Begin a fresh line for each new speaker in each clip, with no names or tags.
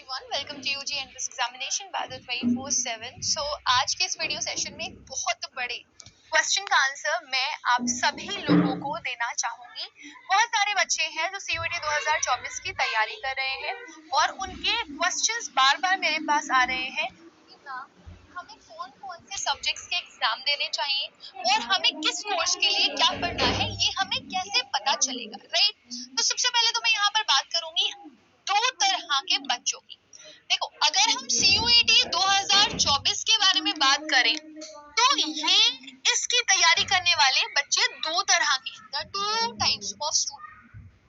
everyone, welcome to UG Entrance Examination by the 24/7. So आज के इस वीडियो सेशन में एक बहुत बड़े क्वेश्चन का आंसर मैं आप सभी लोगों को देना चाहूंगी। बहुत सारे बच्चे हैं जो CUET 2024 की तैयारी कर रहे हैं और उनके क्वेश्चंस बार बार मेरे पास आ रहे हैं कि मैम हमें कौन कौन से सब्जेक्ट्स के एग्जाम देने चाहिए और हमें किस कोर्स के लिए क्या पढ़ना है ये हमें कैसे पता चलेगा, राइट। तो सबसे पहले तो मैं यहाँ पर बात करूंगी दो तरह के बच्चों की। देखो, अगर हम CUET 2024 के बारे में बात करें तो ये इसकी तैयारी करने वाले बच्चे दो तरह के, the two types of student.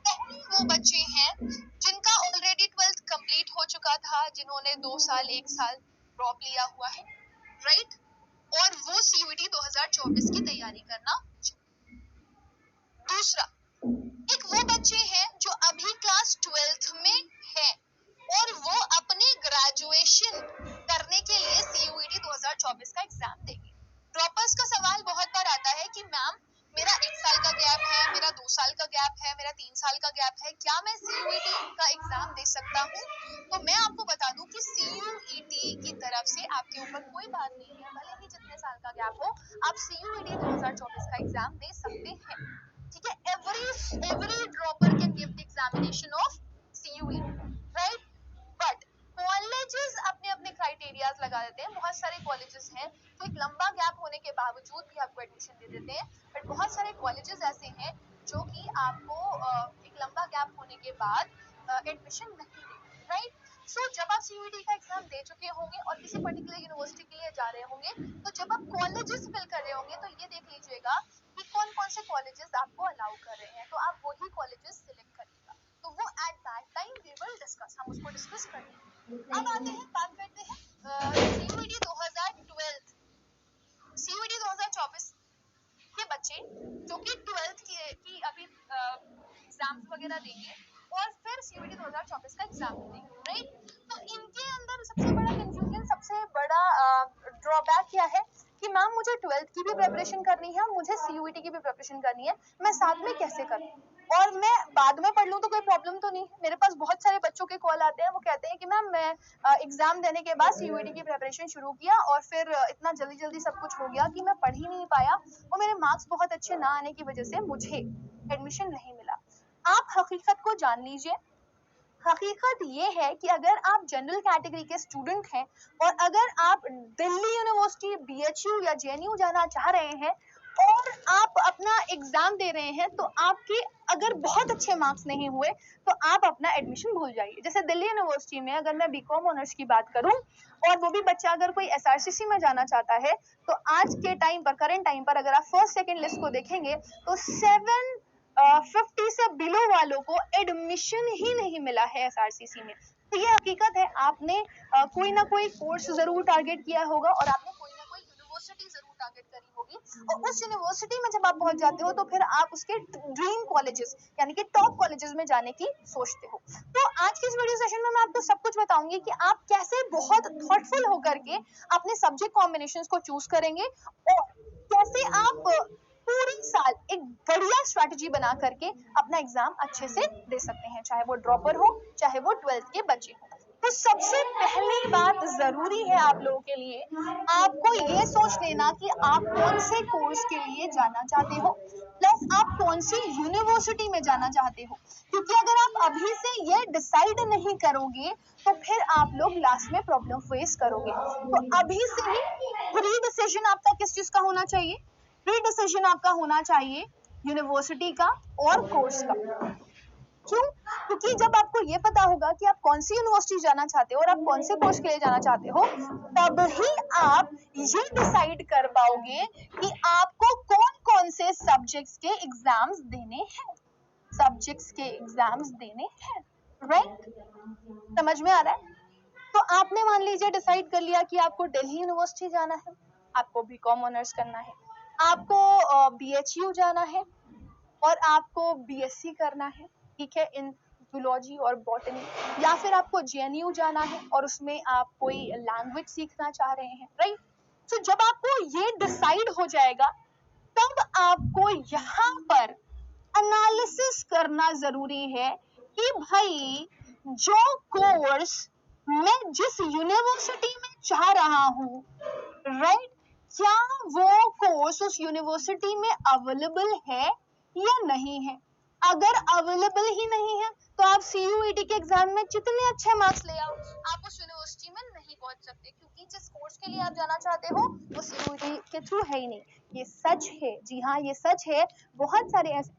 पहले वो बच्चे हैं जिनका ऑलरेडी 12th कंप्लीट हो चुका था, जिन्होंने 2 साल 1 साल ड्रॉप लिया हुआ है, राइट, और वो CUET 2024 की तैयारी करना। दूसरा, एक वो बच्चे हैं जो अभी क्लास 12th में है और वो अपने ग्रेजुएशन करने के लिए CUET 2024 का एग्जाम देंगे। ड्रॉपर्स का सवाल बहुत बार आता है कि मैम मेरा 1 साल का गैप है, मेरा 2 साल का गैप है, मेरा 3 साल का गैप है, क्या मैं CUET का एग्जाम दे सकता हूँ? तो मैं आपको बता दूं कि CUET की तरफ से आपके ऊपर कोई बात नहीं है, भले ही जितने साल का गैप हो आप CUET 2024 का एग्जाम दे सकते हैं, ठीक है। every dropper can give the examination of CUET, right? But colleges अपने अपने क्राइटेरियाज लगा देते हैं। बहुत सारे कॉलेजेस हैं जो एक लंबा गैप होने के बावजूद भी आपको एडमिशन दे देते हैं, बट बहुत सारे कॉलेजेस ऐसे हैं जो कि आपको एक लंबा गैप होने के बाद एडमिशन नहीं देते, राइट। सो जब आप CUET का एग्जाम दे चुके होंगे और किसी पर्टिकुलर यूनिवर्सिटी के लिए जा रहे होंगे, तो जब आप कॉलेजेस फिल कर रहे होंगे तो ये देख लीजिएगा कि कौन कौन से कॉलेजेस आपको अलाउ कर रहे हैं, तो आप वही कॉलेजेस सिलेक्ट करिएगा। तो वो at that time we will discuss, हम उसको डिस्कस करेंगे। अब आते हैं, बात करते हैं CUET 2012 CUET 2024 के बच्चे जो कि 12th की अभी एग्जाम्स वगैरह देंगे और फिर CUET 2024 का एग्जाम देंगे, राइट। तो इनके अंदर सबसे बड़ा कंफ्यूजन, सबसे बड़ा ड्रॉबैक क्या है कि मैम मुझे 12th की भी प्रिपरेशन करनी है, मुझे CUET की भी प्रिपरेशन करनी है, मैं साथ में कैसे करूं? और मैं बाद में पढ़ लूं तो कोई प्रॉब्लम तो नहीं है। मेरे पास बहुत सारे बच्चों के कॉल आते हैं, वो कहते हैं कि मैम मैं एग्जाम देने के बाद CUET की प्रिपरेशन शुरू किया और फिर इतना जल्दी जल्दी सब कुछ हो गया कि मैं पढ़ ही नहीं पाया और मेरे मार्क्स बहुत अच्छे ना आने की वजह से मुझे एडमिशन नहीं मिला। आप हकीकत को जान लीजिए। हकीकत ये है कि अगर आप जनरल कैटेगरी के स्टूडेंट हैं और अगर आप दिल्ली यूनिवर्सिटी, BHU या JNU जाना चाह रहे हैं और आप अपना एग्जाम दे रहे हैं, तो आपके अगर बहुत अच्छे मार्क्स नहीं हुए तो आप अपना एडमिशन भूल जाइए। जैसे दिल्ली यूनिवर्सिटी में अगर मैं BCom ऑनर्स की बात करूं और वो भी बच्चा अगर कोई SRCC में जाना चाहता है, तो आज के टाइम पर, करंट टाइम पर अगर आप फर्स्ट सेकेंड लिस्ट को देखेंगे तो 750 से बिलो वालों को एडमिशन ही नहीं मिला है SRCC में। तो ये हकीकत है, आपने कोई ना कोई कोर्स जरूर टारगेट किया होगा और आपने कोई ना कोई यूनिवर्सिटी जरूर टारगेट करी होगी और उस यूनिवर्सिटी में जब आप पहुंच जाते हो तो फिर आप उसके ड्रीम कॉलेजेस यानी कि टॉप कॉलेजेस में जाने की सोचते हो। तो आज के इस वीडियो सेशन में मैं आपको सब कुछ बताऊंगी कि आप कैसे बहुत थॉटफुल होकर के अपने सब्जेक्ट कॉम्बिनेशंस को चूज करेंगे और कैसे आप पूरी साल एक बढ़िया स्ट्रैटेजी बना करके अपना एग्जाम अच्छे से दे सकते हैं, चाहे वो ड्रॉपर हो चाहे वो 12th के बच्चे हो। तो सबसे पहली बात जरूरी है आप लोगों के लिए, आपको ये सोच लेना कि आप कौन से कोर्स के लिए जाना चाहते हो, प्लस आप कौन सी यूनिवर्सिटी में जाना चाहते हो। क्योंकि अगर आप अभी से ये डिसाइड नहीं करोगे तो फिर आप लोग लास्ट में प्रॉब्लम फेस करोगे। तो अभी से ही प्री डिसीजन आपका किस चीज का होना चाहिए? प्री डिसीजन आपका होना चाहिए यूनिवर्सिटी का और कोर्स का। क्यों? क्योंकि जब आपको ये पता होगा कि आप कौन सी यूनिवर्सिटी जाना चाहते हो और आप कौन से कोर्स के लिए जाना चाहते हो, तब ही आप ये डिसाइड कर पाओगे कि आपको कौन कौन से सब्जेक्ट्स के एग्जाम्स देने हैं, राइट? समझ में आ रहा है? तो आपने मान लीजिए डिसाइड कर लिया कि आपको दिल्ली यूनिवर्सिटी जाना है, आपको BCom ऑनर्स करना है, आपको BHU जाना है और आपको BSc करना है, ठीक है, इन जूलॉजी और बॉटनी, या फिर आपको JNU जाना है और उसमें आप कोई लैंग्वेज सीखना चाह रहे हैं, राइट। तो जब आपको ये डिसाइड हो जाएगा तब आपको यहाँ पर एनालिसिस करना जरूरी है कि भाई जो कोर्स मैं जिस यूनिवर्सिटी में चाह रहा हूँ, राइट, क्या वो कोर्स उस यूनिवर्सिटी में अवेलेबल है या नहीं है। अगर अवेलेबल ही नहीं है तो आप CUET के एग्जाम में जितने अच्छे मार्क्स ले आओ, आप उस यूनिवर्सिटी में नहीं पहुंच सकते, क्योंकि जिस कोर्स के लिए आप जाना चाहते हो वो CUET के थ्रू है ही नहीं। ये सच है, जी हाँ ये सच है। बहुत सारे ऐसे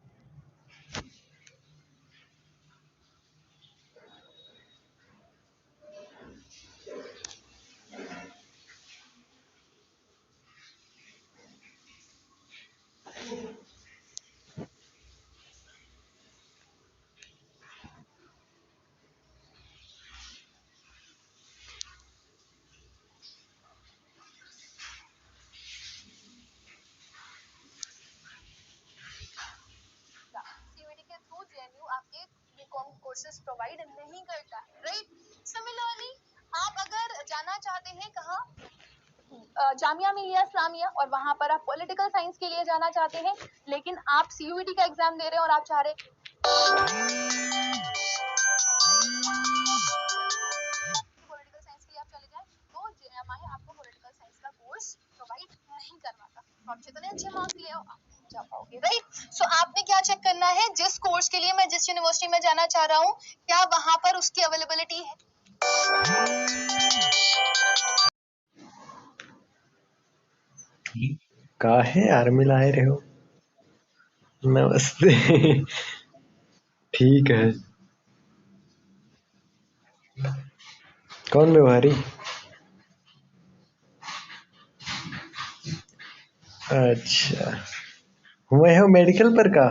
CUET के थ्रू JNU आपके बीकॉम कोर्सेज प्रोवाइड नहीं करता है, राइट। सिमिलरली आप अगर जाना चाहते हैं कहाँ, जामिया मिलिया इस्लामिया, और वहां पर आप पॉलिटिकल साइंस के लिए जाना चाहते हैं, लेकिन आप CUET का एग्जाम दे रहे हैं और आप चाह रहे हैं पॉलिटिकल साइंस के लिए आप चले जाएं, तो JMI आपको पॉलिटिकल साइंस का कोर्स प्रोवाइड नहीं करवाता। तो आप जितने अच्छे मार्क्स ले आओ आप नहीं जा पाओगे, राइट। सो आपने क्या चेक करना है, जिस कोर्स के लिए मैं जिस यूनिवर्सिटी में जाना चाह रहा हूँ, क्या वहां पर उसकी अवेलेबिलिटी है।
काहे यार मिलाए रहे हो। नमस्ते। ठीक है। कौन व्यवहारी। अच्छा, हुए हो मेडिकल पर का।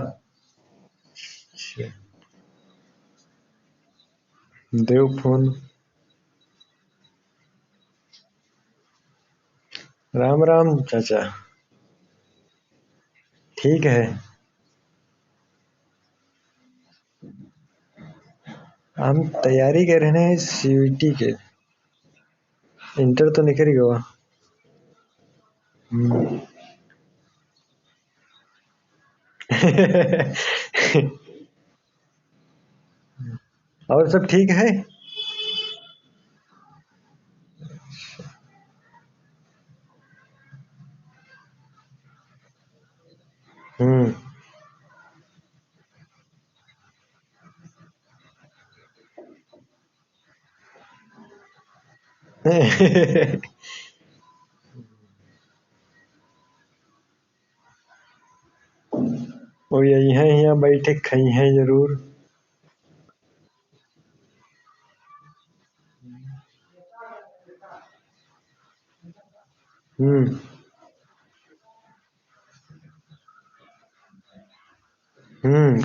अच्छा, देव फोन। राम राम चाचा। ठीक है। हम तैयारी कर रहे हैं CUET के। इंटर तो निकल गया। और सब ठीक है। हम्म। वो यही है, यहाँ बैठे खई हैं जरूर।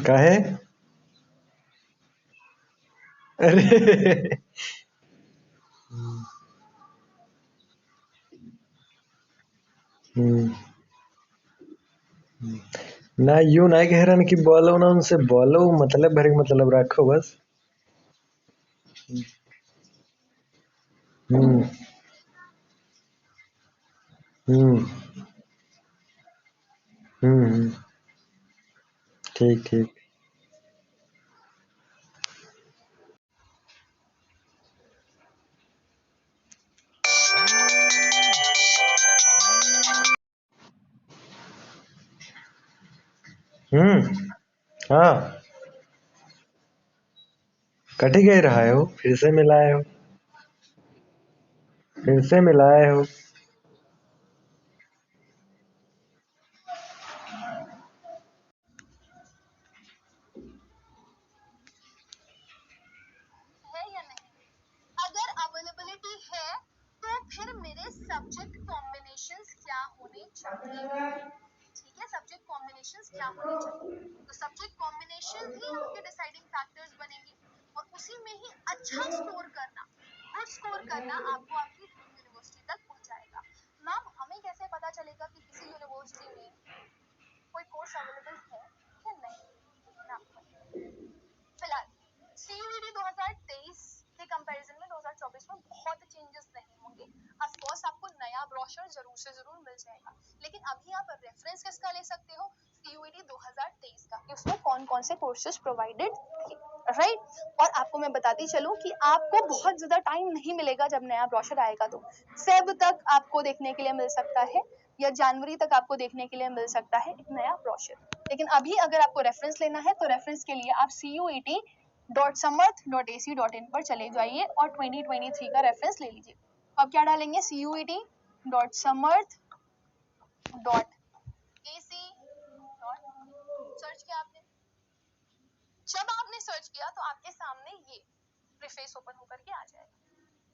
काहे। अरे। हम्म। ना यूं ना कहरन की बोलो ना उनसे बोलो, मतलब भर के मतलब रखो बस। हम्म। हम्म। हम्म। ठीक ठीक। हाँ। कट ही गए रहा हो, फिर से मिलाए हो। फिर से मिलाए हो।
है या नहीं, अगर अवेलेबिलिटी है तो फिर मेरे सब्जेक्ट कॉम्बिनेशंस क्या होने चाहिए। ठीक है, सब्जेक्ट कॉम्बिनेशंस क्या होने चाहिए, तो सब्जेक्ट कॉम्बिनेशंस ही आपके डिसाइडिंग फैक्टर्स बनेंगे, और उसी में ही अच्छा स्कोर करना, गुड स्कोर करना आपको आपकी ड्रीम यूनिवर्सिटी तक पहुंचाएगा। मैम हमें कैसे पता चलेगा कि किसी यूनिवर्सिटी में कोई कोर्स अवेलेबल है या नहीं। मैं आपको फिलहाल CUET 2023 के कंपैरिजन में 2024 में बहुत चेंजेस नहीं होंगे। ऑफ कोर्स आपको नया ब्रोशर जरूर से जरूर मिल जाएगा, लेकिन अभी आप रेफरेंस किसका ले सकते हो, CUET 2023 का, कि उसमें कौन कौन से कोर्सेज प्रोवाइडेड थे, राइट। और आपको मैं बताती चलूं कि आपको बहुत ज़्यादा टाइम नहीं मिलेगा जब नया ब्रोशर आएगा, तो फेब तक आपको देखने के लिए मिल सकता है या जनवरी तक आपको देखने के लिए मिल सकता है एक नया ब्रोशर। लेकिन अभी अगर आपको रेफरेंस लेना है तो रेफरेंस के लिए आप CUET.samarth.ac.in पर चले जाइए और 2023 का रेफरेंस ले लीजिए। अब क्या डालेंगे, CUET.samarth.ac. सर्च किया आपने, जब आपने सर्च किया तो आपके सामने ये प्रीफेस ओपन होकर के आ जाएगा।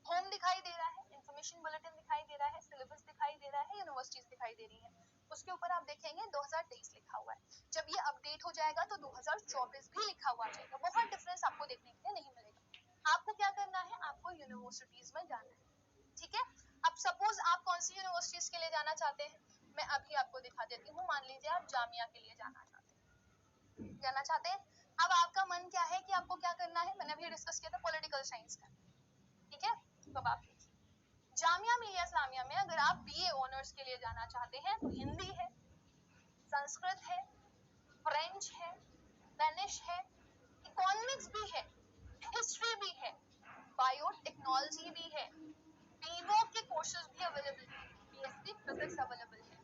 होम दिखाई दे रहा है, इंफॉर्मेशन बुलेटिन दिखाई दे रहा है, सिलेबस दिखाई दे रहा है, यूनिवर्सिटीज दिखाई दे रही है। उसके ऊपर आप देखेंगे 2023 लिखा हुआ है। जब ये अपडेट हो जाएगा तो 2024 भी लिखा हुआ आ जाएगा। बहुत डिफरेंस आपको देखने के लिए नहीं मिलेगा। आपको क्या करना है, आपको यूनिवर्सिटीज में जाना है, ठीक है। अब सपोज आप कौन सी यूनिवर्सिटीज के लिए जाना चाहते हैं, मैं अभी आपको दिखा देती हूँ। मान लीजिए आप जामिया के लिए जाना चाहते हैं। अब आपका मन क्या है कि आपको क्या करना है, मैंने अभी डिस्कस किया था पॉलिटिकल साइंस का, ठीक है। तो अब आप जामिया मिलिया इस्लामिया में अगर आप BA ऑनर्स के लिए जाना चाहते हैं तो हिंदी है, संस्कृत है, फ्रेंच है, स्पेनिश है, इकोनॉमिक्स भी है, हिस्ट्री भी है, बायोटेक्नोलॉजी भी है, बीवो के कोर्सेज भी अवेलेबल है, BSc फिजिक्स अवेलेबल है,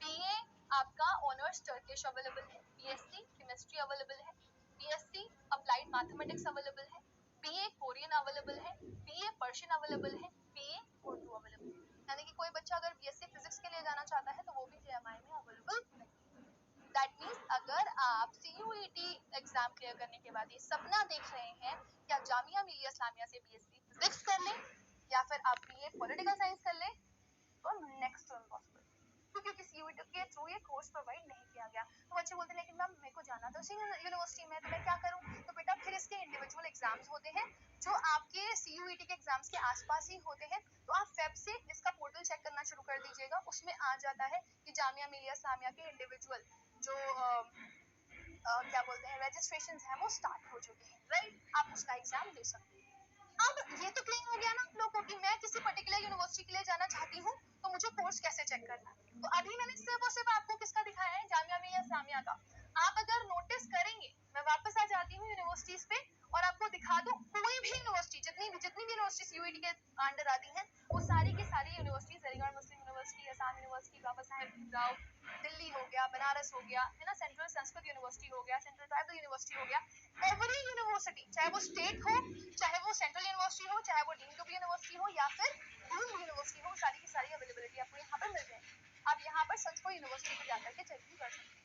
BA आपका ऑनर्स टर्किश अवेलेबल है, BSc केमिस्ट्री अवेलेबल है, BSc अप्लाइड मैथमेटिक्स अवेलेबल है, BA कोरियन अवेलेबल है, BA पर्शियन अवेलेबल है, BA उर्दू अवेलेबल है। यानी कि कोई बच्चा अगर BSc फिजिक्स के लिए जाना चाहता है तो वो भी JMI में अवेलेबल नहीं है। दैट मीन्स अगर आप CUET एग्जाम क्लियर करने के बाद ये सपना देख रहे हैं कि आप जामिया मिलिया इस्लामिया से BSc फिजिक्स कर लें या फिर आप BA पॉलिटिकल साइंस कर लें, तो नेक्स्ट टू इम्पॉसिबल, क्योंकि CUET के थ्रू ये कोर्स प्रोवाइड नहीं किया गया। तो बच्चे बोलते हैं लेकिन मैम मेरे को जाना तो यूनिवर्सिटी में, तो मैं क्या करूं? तो बेटा फिर इसके इंडिविजुअल एग्जाम्स होते हैं जो आपके CUET के एग्जाम्स के आसपास ही होते हैं। तो आप फेब से इसका पोर्टल चेक करना शुरू कर दीजिएगा, उसमें आ जाता है कि जामिया मिलिया इस्लामिया के इंडिविजुअल जो क्या बोलते हैं रजिस्ट्रेशन है वो स्टार्ट हो चुके हैं, राइट। आप उसका एग्जाम दे सकते हैं। अब ये तो क्लियर हो गया ना आप लोगों को कि मैं किसी पर्टिकुलर यूनिवर्सिटी के लिए जाना चाहती हूँ तो मुझे कोर्स कैसे चेक करना है। तो अभी मैंने सिर्फ और सिर्फ आपको किसका दिखाया है, जामिया मिलिया इस्लामिया का। आप अगर नोटिस करेंगे, मैं वापस आ जाती हूँ यूनिवर्सिटीज पे और आपको दिखा दूं कोई भी यूनिवर्सिटी, जितनी भी यूनिवर्सिटी CUET के अंडर आती हैं वो सारी की सारी यूनिवर्सिटीज, अलीगढ़ मुस्लिम यूनिवर्सिटी, असम यूनिवर्सिटी, बाबा साहेब राव, दिल्ली हो गया, बनारस हो गया, है ना, सेंट्रल संस्कृत यूनिवर्सिटी हो गया, सेंट्रल ट्राइबल यूनिवर्सिटी हो गया, एवरी यूनिवर्सिटी, चाहे वो स्टेट हो, चाहे वो सेंट्रल यूनिवर्सिटी हो, चाहे वो डीम्ड टू बी यूनिवर्सिटी हो या फिर डीम्ड यूनिवर्सिटी हो, सारी की सारी अवेलेबिलिटी आपको यहाँ पर मिल जाएगी। आप यहाँ पर सच को यूनिवर्सिटी पर जाकर के चेक भी कर सकते हैं।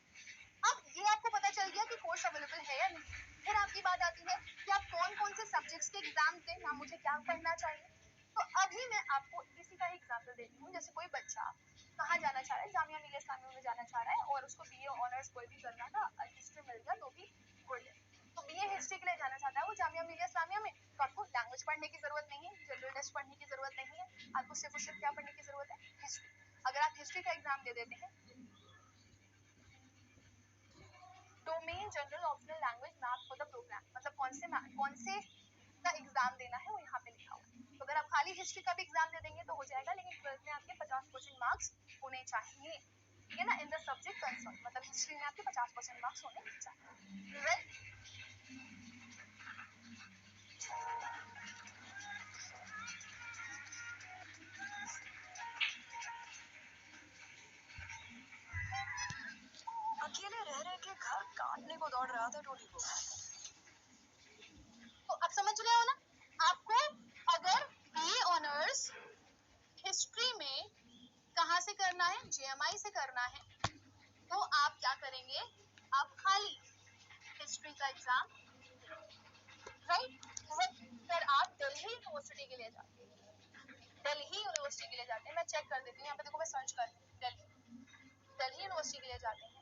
अब ये आपको पता चल गया कि कोर्स अवेलेबल है या नहीं। फिर आपकी बात आती है कि आप कौन कौन से सब्जेक्ट्स के एग्जाम दें या मुझे क्या पढ़ना चाहिए। तो अभी मैं आपको इसी का एग्जाम्पल देती हूँ। जैसे कोई बच्चा कहाँ जाना चाह रहा है, जामिया मिलिया इस्लामिया में जाना चाह रहा है और उसको BA ऑनर्स कोई भी करना था, हिस्ट्री मिल गया तो भी गुड है। तो BA हिस्ट्री के लिए जाना चाहता है वो जामिया मिलिया इस्लामिया में, तो आपको लैंग्वेज पढ़ने की जरूरत नहीं है, जनरल टेस्ट पढ़ने की जरूरत नहीं है, आपको सिर्फ और सिर्फ क्या पढ़ने की जरूरत है, हिस्ट्री। अगर आप हिस्ट्री का एग्जाम दे देते हैं, domain general optional language map for the program, मतलब कौन से का एग्जाम देना है वो यहाँ पे लिखा हुआ है। तो अगर आप खाली हिस्ट्री का भी एग्जाम दे देंगे तो हो जाएगा, लेकिन 12th में आपके 50% मार्क्स होने चाहिए, ठीक है ना, इन द सब्जेक्ट कंसर्न, मतलब हिस्ट्री में आपके 50% मार्क्स होने चाहिए, राइट। अकेले रह रहे के घर काटने को दौड़ रहा था टोटी को। तो अब समझ रहे हो ना, आपको अगर BA ऑनर्स हिस्ट्री में कहाँ से करना है, JMI से करना है, तो आप क्या करेंगे, आप खाली हिस्ट्री का एग्जाम, राइट। फिर आप दिल्ली यूनिवर्सिटी के लिए जाते हैं, मैं चेक कर देती हूँ यहाँ पे, देखो मैं सर्च कर दिल्ली यूनिवर्सिटी के लिए जाते हैं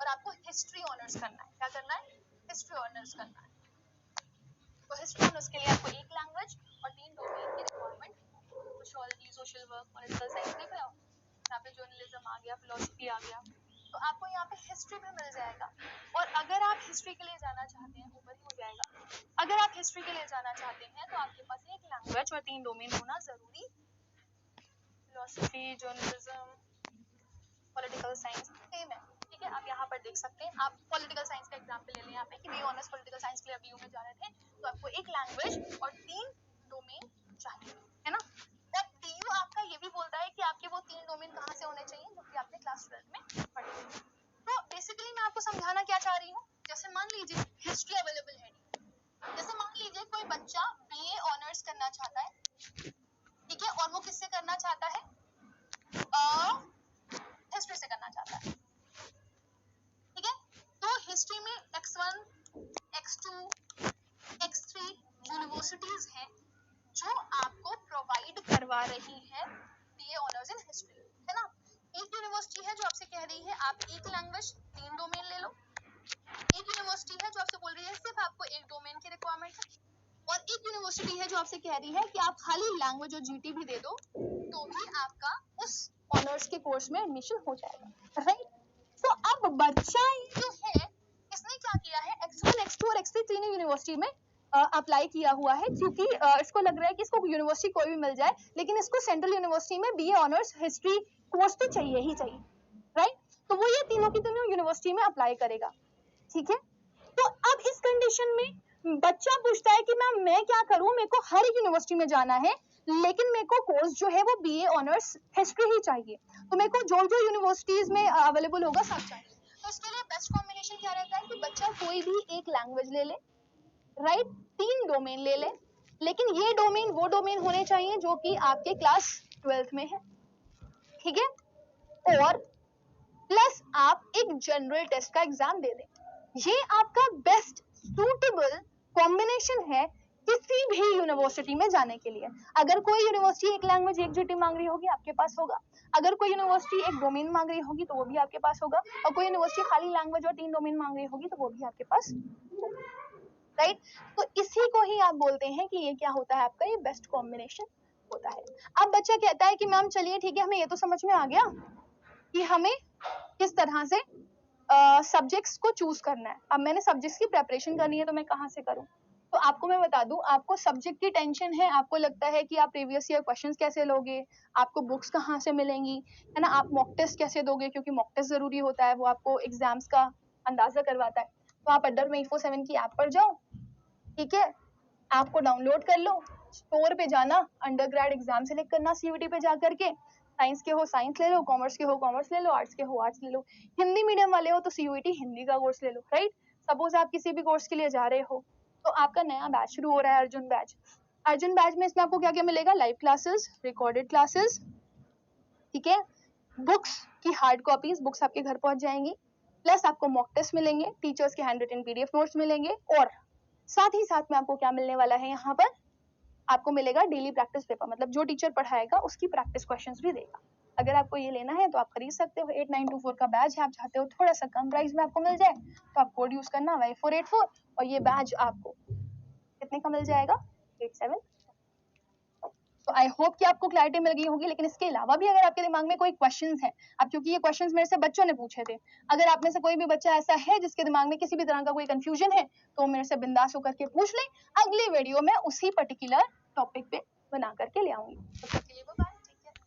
और आपको हिस्ट्री ऑनर्स करना है। क्या करना है, हिस्ट्री ऑनर्स करना है। तो हिस्ट्री ऑनर्स के लिए आपको 1 लैंग्वेज और 3 डोमेन की requirement, sociology, social work, political science देख रहे हो, यहाँ पे जर्नलिज्म आ गया, फिलोसफी आ गया, तो आपको यहाँ पे हिस्ट्री भी मिल जाएगा। और अगर आप हिस्ट्री के लिए जाना चाहते हैं, ऊपर ही हो जाएगा, अगर आप हिस्ट्री के लिए जाना चाहते हैं तो आपके पास 1 लैंग्वेज और 3 डोमेन होना जरूरी, philosophy, journalism, political science same है, ठीक ठीक है, आप यहाँ पर देख सकते हैं। आप पॉलिटिकल साइंस का एग्जाम्पल ले लें यहाँ पे कि बीए ऑनर्स पॉलिटिकल साइंस के लिए बीयू में जा रहे थे, तो आपको एक लैंग्वेज और 3 डोमेन चाहिए, है ना। और टीयू आपका ये भी बोलता है कि आपके वो 3 डोमेन कहाँ से होने चाहिए जो कि आपने क्लास 12 में पढ़े थे। तो बेसिकली मैं आपको समझाना क्या चाह रही हूँ, जैसे मान लीजिए हिस्ट्री अवेलेबल है, जैसे मान लीजिए कोई बच्चा बीए ऑनर्स करना चाहता है, ठीक है, और वो किससे करना चाहता है, हिस्ट्री से करना चाहता है, ठीक है। तो हिस्ट्री में x1, x2, x3 यूनिवर्सिटीज हैं जो आपको प्रोवाइड करवा रही है बीए ऑनर्स इन हिस्ट्री, है ना। एक यूनिवर्सिटी है जो आपसे कह रही है आप एक लैंग्वेज 3 डोमेन ले लो, एक यूनिवर्सिटी है जो आपसे बोल रही है सिर्फ आपको एक डोमेन की रिक्वायरमेंट है, और एक यूनिवर्सिटी है जो आपसे कह रही है कि आप खाली लैंग्वेज और जीटी भी दे दो तो भी आपका उस ऑनर्स के कोर्स में एडमिशन हो जाएगा, राइट। तो अब बच्चा जो है इसने क्या किया है, x1, x2 और x3 तीनों यूनिवर्सिटी में अप्लाई किया हुआ है, क्योंकि इसको लग रहा है कि इसको यूनिवर्सिटी कोई भी मिल जाए लेकिन इसको सेंट्रल यूनिवर्सिटी में बीए ऑनर्स हिस्ट्री कोर्स तो चाहिए ही चाहिए, राइट। तो वो ये तीनों की तीनों यूनिवर्सिटी में अप्लाई करेगा, ठीक है। तो अब इस कंडीशन में बच्चा पूछता है कि मैम मैं क्या करूं, मेरे को हर एक यूनिवर्सिटी में जाना है लेकिन मेरे को कोर्स जो है वो बीए ऑनर्स हिस्ट्री ही चाहिए, तो मेरे को जो जो यूनिवर्सिटीज में अवेलेबल होगा सब चाहिए। तो इसके लिए बेस्ट कॉम्बिनेशन क्या रहता है कि बच्चा कोई भी एक लैंग्वेज ले ले, राइट, 3 डोमेन ले ले, लेकिन ये डोमेन वो डोमेन होने चाहिए जो कि आपके क्लास 12th में है, ठीक है। और प्लस आप एक जनरल टेस्ट का एग्जाम दे दें, ये आपका बेस्ट सूटेबल कॉम्बिनेशन है किसी भी यूनिवर्सिटी में जाने के लिए। अगर कोई यूनिवर्सिटी एक लैंग्वेज एक जीटी मांग रही होगी आपके पास होगा, अगर कोई यूनिवर्सिटी एक डोमेन मांग रही होगी तो वो भी आपके पास होगा, और कोई यूनिवर्सिटी खाली लैंग्वेज और 3 डोमेन मांग रही होगी तो वो भी आपके पास होगा, राइट। तो इसी को ही आप बोलते हैं कि ये क्या होता है, आपका ये बेस्ट कॉम्बिनेशन होता है। अब बच्चा कहता है कि मैम चलिए ठीक है, हमें ये तो समझ में आ गया कि हमें किस तरह से सब्जेक्ट्स को चूज करना है, अब मैंने सब्जेक्ट्स की प्रेपरेशन करनी है तो मैं कहाँ से करूँ। तो आपको मैं बता दूं, आपको सब्जेक्ट की टेंशन है, आपको लगता है कि आप प्रीवियस ईयर क्वेश्चंस कैसे लोगे, आपको बुक्स कहाँ से मिलेंगी, है ना, आप मॉक टेस्ट कैसे दोगे, क्योंकि मॉक टेस्ट जरूरी होता है, वो आपको एग्जाम्स का अंदाजा करवाता है। तो आप अड्डर 24/7 की ऐप पर जाओ, ठीक है, ऐप को डाउनलोड कर लो, स्टोर पे जाना, अंडर ग्रेड एग्जाम सेलेक्ट करना सीयूटी पे जा करके, साइंस के हो साइंस ले लो, कॉमर्स के हो कॉमर्स ले लो, आर्ट्स के हो आर्ट्स ले लो, हिंदी मीडियम वाले हो तो सीयूटी हिंदी का कोर्स ले लो, राइट। सपोज आप किसी भी कोर्स के लिए जा रहे हो तो आपका नया बैच शुरू हो रहा है, अर्जुन बैच। अर्जुन बैच में इसमें आपको क्या क्या मिलेगा, लाइव क्लासेस, रिकॉर्डेड क्लासेस, ठीक है, बुक्स की हार्ड कॉपीज, बुक्स आपके घर पहुंच जाएंगी, प्लस आपको मॉक टेस्ट मिलेंगे, टीचर्स के हैंड रिटन पीडीएफ नोट्स मिलेंगे, और साथ ही साथ में आपको क्या मिलने वाला है, यहाँ पर आपको मिलेगा डेली प्रैक्टिस पेपर, मतलब जो टीचर पढ़ाएगा उसकी प्रैक्टिस क्वेश्चंस भी देगा। अगर आपको ये लेना है तो आप खरीद सकते हो, 8924 का बैच है, आप चाहते हो थोड़ा सा कम प्राइस में आपको मिल जाए तो आप कोड यूज करना Y484, और ये बैच आपको कितने का मिल जाएगा, 87। तो आई होप कि आपको क्लैरिटी मिल गई होगी, लेकिन इसके अलावा भी अगर आपके दिमाग में कोई क्वेश्चंस है, अब क्योंकि ये क्वेश्चंस मेरे से बच्चों ने पूछे थे, अगर आप में से कोई भी बच्चा ऐसा है जिसके दिमाग में किसी भी तरह का कोई कंफ्यूजन है तो मेरे से बिंदास होकर के पूछ ले, अगली वीडियो में उसी पर्टिकुलर टॉपिक पे बना करके ले आऊंगी। तब तक के लिए बाय, टेक केयर।